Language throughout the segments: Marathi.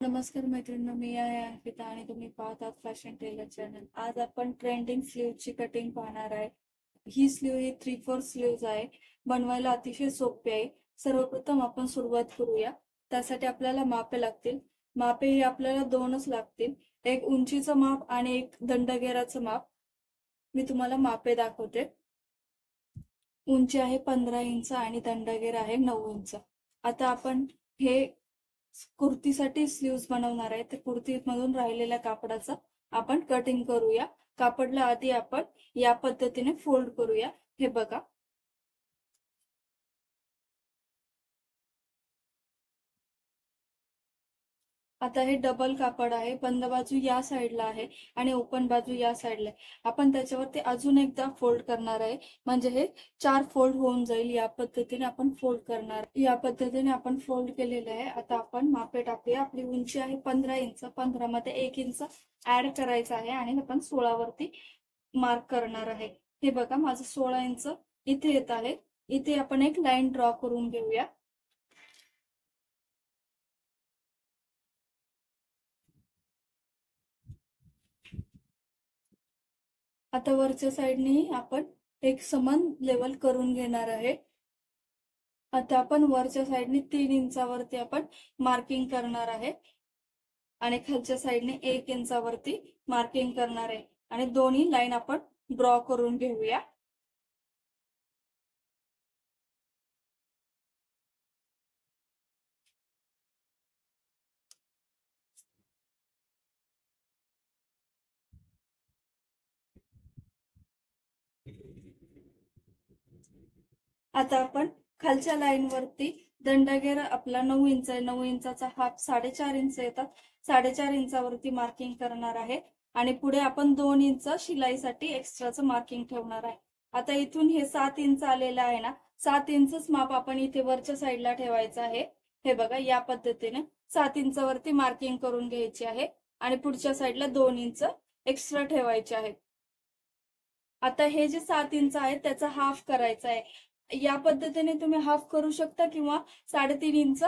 नमस्कार मैत्रिणींनो, मी आहे अंकिता आणि तुम्ही पाहतात फॅशन टेलर चॅनल. आज आपण ट्रेंडिंग स्लीवची कटिंग पाहणार आहे. ही स्लीव ही 3/4 स्लीव्ज आहे. बनवायला अतिशय सोपी आहे. सर्वप्रथम आपण सुरुवात करूया. त्यासाठी आपल्याला मापे लागतील. मापे ही आपल्याला दोनच लागतील, एक उंचीचं माप आणि एक दंडगेराचं माप. मी तुम्हाला मापे दाखवते. उंची आहे 15 इंच आणि दंडगेर आहे 9 इंच. आता आपण हे कुर्तीसाठी स्लीव्स बनवणार आहे. तर कुर्तीमधून राहिलेल्या कापडाचं आपण कटिंग करूया. कापडला आधी आपण या पद्धतीने फोल्ड करूया. हे बघा, आता हे डबल कापड आहे. बंद बाजू या साईडला आहे आणि ओपन बाजू या साईडला आहे. आपण त्याच्यावरती अजून एकदा फोल्ड करणार आहे, म्हणजे हे 4 फोल्ड होऊन जाईल. या पद्धतीने आपण फोल्ड करणार. या पद्धतीने आपण फोल्ड केलेले आहे. आता आपण मापे टाकूया. आपली उंची आहे 15 इंच. 15 मध्ये 1 इंच ऍड करायचं आहे आणि आपण 16 वरती मार्क करणार आहे. हे बघा, माझं 16 इंच इथे येत आहे. इथे आपण एक लाईन ड्रॉ करून घेऊया. आता वरच्या साईडने आपण एक समान लेवल करून घेणार आहे. आता आपण वरच्या साईडने 3 इंचावरती आपण मार्किंग करणार आहे आणि खालच्या साईडने 1 इंचावरती मार्किंग करणार आहे आणि दोन्ही लाईन आपण ड्रॉ करून घेऊया. आता आपण खालच्या लाईन वरती दंडगेर आपला 9 इंच आहे. 9 इंचाचा हाफ 4.5 इंच येतात. 4.5 इंचावरती मार्किंग करणार आहे आणि पुढे आपण 2 इंच शिलाईसाठी एक्स्ट्राचं मार्किंग ठेवणार आहे. आता इथून हे 7 इंच आलेलं आहे ना, 7 इंचच माप आपण इथे वरच्या साईडला ठेवायचं आहे. हे बघा, या पद्धतीने 7 इंचावरती मार्किंग करून घ्यायची आहे आणि पुढच्या साईडला 2 इंच एक्स्ट्रा ठेवायचे आहे. आता हे जे 7 इंच आहे त्याचा हाफ करायचा आहे. या पद्धतीने तुम्ही हाफ करू शकता किंवा 3.5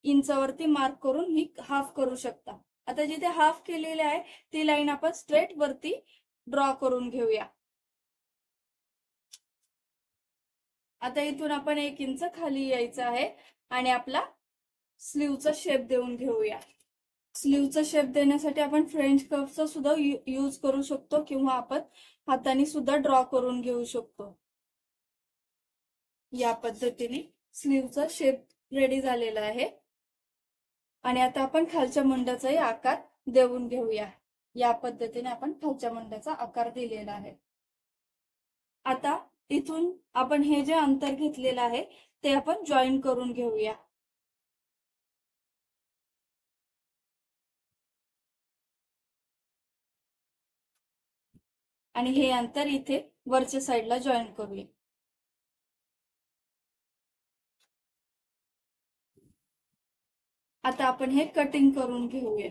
इंचावरती मार्क करून ही हाफ करू शकता. आता जिथे हाफ केलेले आहे ती लाईन आपण स्ट्रेट वरती ड्रॉ करून घेऊया. आता इथून आपण 1 इंच खाली यायचं आहे आणि आपला स्लीवचा शेप देऊन घेऊया. स्लीवचा शेप देण्यासाठी आपण फ्रेंच कर्वचा सुद्धा यूज करू शकतो किंवा आपण हाताने सुद्धा ड्रॉ करून घेऊ शकतो. या पद्धतीने स्लीवचा शेप रेडी झालेला आहे आणि आता आपण खालच्या मंड्याचाही आकार देऊन घेऊया. या पद्धतीने आपण खालच्या मंड्याचा आकार दिलेला आहे. आता इथून आपण हे जे अंतर घेतलेलं आहे ते आपण जॉईन करून घेऊया. आणि हे अंतर इथे वरच्या साईडला जॉईन करूया. आता आपण हे कटिंग करून घेऊया.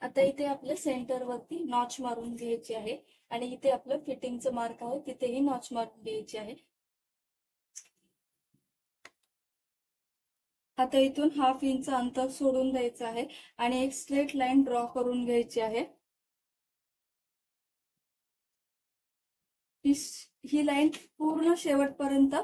आता इथे आपल्या सेंटर वरती नॉच मारून घ्यायची आहे आणि इथे आपलं फिटिंगचं मार्क आहे तिथेही नॉच मारून घ्यायची आहे. आता इथून ½ इंच अंतर सोडून द्यायचं आहे आणि एक स्ट्रेट लाईन ड्रॉ करून घ्यायची आहे. ही लाईन पूर्ण शेवटपर्यंत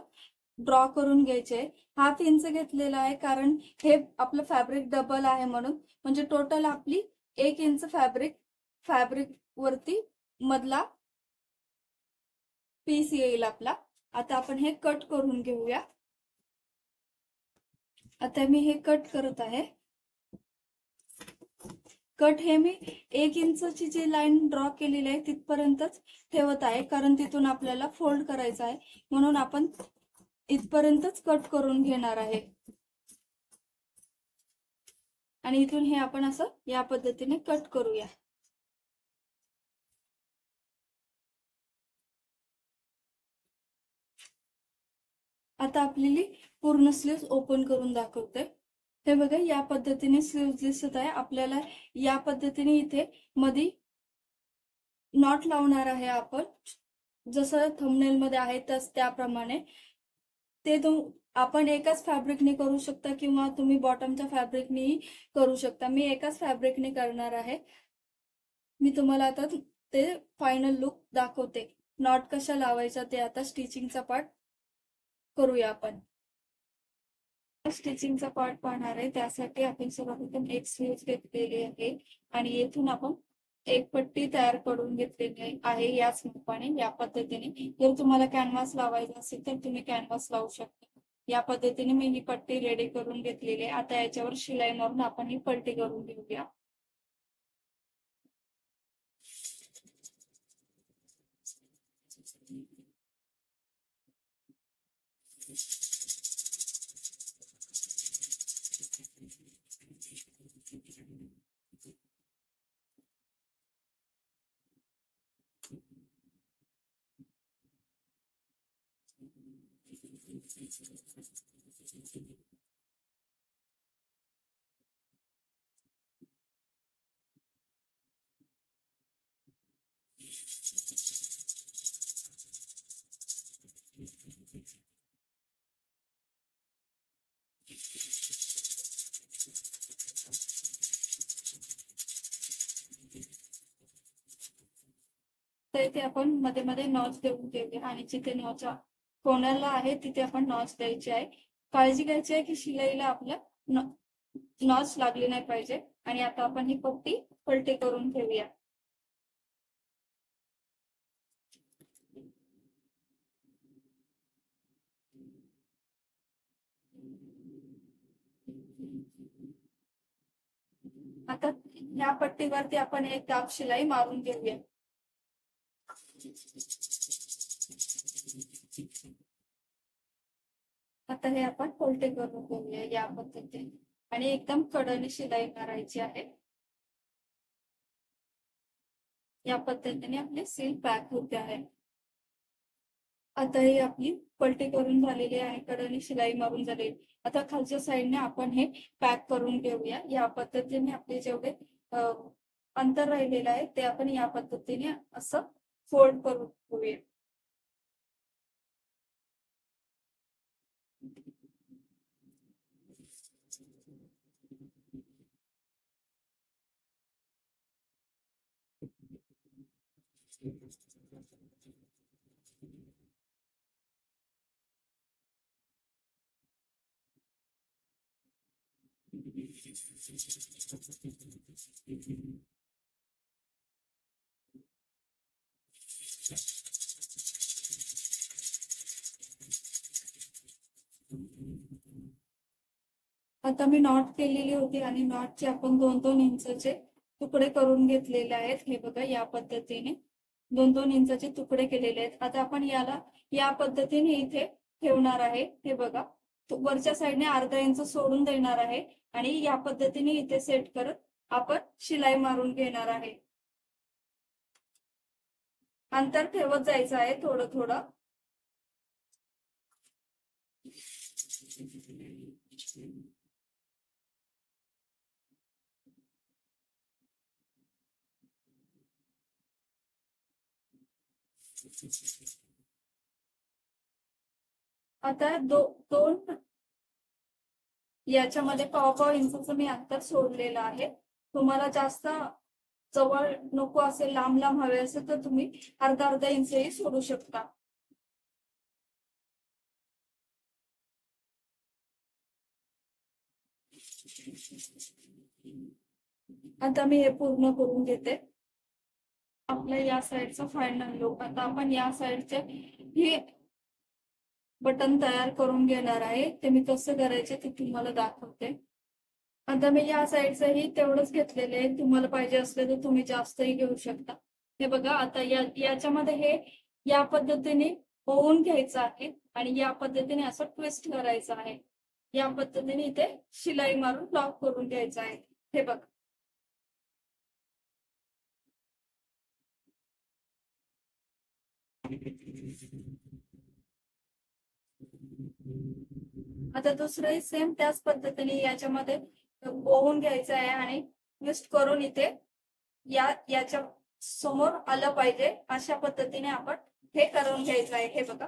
ड्रॉ करून घ्यायची आहे. ½ इंच घेतलेला आहे कारण हे आपलं फॅब्रिक डबल आहे म्हणून, म्हणजे टोटल आपली 1 इंच फॅब्रिक वरती मधला पीस येईल आपला. आता आपण हे कट करून घेऊया. आता मी हे कट करत आहे. कट हे मी 1 इंचची जी लाईन ड्रॉ केलेली आहे तिथपर्यंतच ठेवत आहे, कारण तिथून आपल्याला फोल्ड करायचं आहे, म्हणून आपण इथपर्यंतच कट करून घेणार आहे. आणि इथून हे आपण असं या पद्धतीने कट करूया. आता आपल्याला पूर्ण स्लीव्ह ओपन करून दाखवते. हे बघा, या पद्धतीने स्लीव्ह दिसत आहे आपल्याला. या पद्धतीने इथे मध्ये नॉट लावणार आहे आपण, जसं थंबनेल मध्ये आहे त्याप्रमाणे. ते आपण एकाच फॅब्रिकने करू शकता किंवा तुम्ही बॉटमच्या फॅब्रिकनेही करू शकता. मी एकाच फॅब्रिकने करणार आहे. मी तुम्हाला आता ते फायनल लुक दाखवते. नॉट कशा लावायचा ते आता स्टिचिंगचा पार्ट करूया आपण. स्टिचिंगचा पार्ट पाहणार आहे, त्यासाठी आपण सर्वप्रथम एक स्लीव्ह घेतलेली आहे आणि येथून आपण एक पट्टी तयार करून घेतलेली आहे याच मापाने. या पद्धतीने जर तुम्हाला कॅनव्हास लावायचा असेल तर तुम्ही कॅनव्हास लावू शकता. या पद्धतीने मी ही पट्टी रेडी करून घेतलेली आहे. आता याच्यावर शिलाई मारून आपण ही पट्टी करून घेऊया. तर इथे आपण मध्ये मध्ये नॉच देऊन घेऊया आणि जिथे नॉच कोणाला आहे तिथे आपण नॉच द्यायची आहे. काळजी घ्यायची आहे की शिलाईला आपल्या नॉच लागली नाही पाहिजे. आणि आता आपण ही पट्टी पलटी करून घेऊया. आता या पट्टीवरती आपण एक दाब शिलाई मारून घेऊया. आता हे आपण पलटी करून घेऊया या पद्धतीने आणि एकदम कडनी शिलाई मारायची आहे. या पद्धतीने आपली सील पॅक होते आहे. आता ही आपली पलटी करून झालेली आहे, कडनी शिलाई मारून झालेली. आता खालच्या साईडने आपण हे पॅक करून घेऊया. या पद्धतीने आपले जेवढे अंतर राहिलेलं आहे ते आपण या पद्धतीने असं फोल्ड करून घेऊया. आता मी नॉट केलेली होती आणि नॉटचे आपण 2-2 इंचाचे तुकडे करून घेतलेले आहेत. हे बघा, या पद्धतीने 2-2 इंचाचे तुकडे केलेले आहेत. आता आपण याला या पद्धतीने इथे ठेवणार आहे. हे बघा, वरच्या साईडने अर्धा इंच सोडून देणार आहे आणि या पद्धतीने इथे सेट करत आपण शिलाई मारून घेणार आहे. अंतर ठेवत जायचं आहे थोडं थोडं. आता दोन याच्यामध्ये 1.5 इंचाचं मी अंतर सोडलेलं आहे. तुम्हाला जास्त जवळ नको असेल, लांब लांब हवे असेल तर तुम्ही अर्धा इंचही सोडू शकता. आता मी हे पूर्ण करून घेते. आपल्या या साईडचा फायनल लुक. आता आपण या साईडचे हे बटन तयार करून घेणार आहे. ते मी कसं करायचे ते तुम्हाला दाखवते. आता मी या साईडचंही तेवढंच घेतलेलं आहे, तुम्हाला पाहिजे असले तर तुम्ही जास्तही घेऊ शकता. हे बघा, आता याच्यामध्ये हे या पद्धतीने होऊन घ्यायचं आहे आणि या पद्धतीने असं ट्विस्ट करायचं आहे. या पद्धतीने इथे शिलाई मारून लॉक करून घ्यायचं आहे. हे बघा. आता दुसरंही सेम त्याच पद्धतीने याच्यामध्ये ओवून घ्यायचं आहे आणि ट्विस्ट करून इथे याच्या समोर आलं पाहिजे अशा पद्धतीने आपण हे करून घ्यायचं आहे. हे बघा.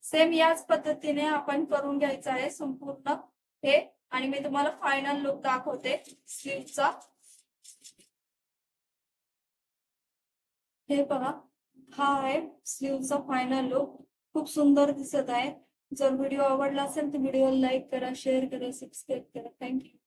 सेम याच पद्धतीने आपण करून घ्यायचं आहे संपूर्ण हे. आणि मी तुम्हाला फायनल लुक दाखवते स्लीवचा. हे पहा, हा आहे स्लीवचा फायनल लुक. खूप सुंदर दिसत आहे. जर व्हिडिओ आवडला असेल तर व्हिडिओला लाईक करा, शेअर करा, सबस्क्राईब करा. थँक्यू.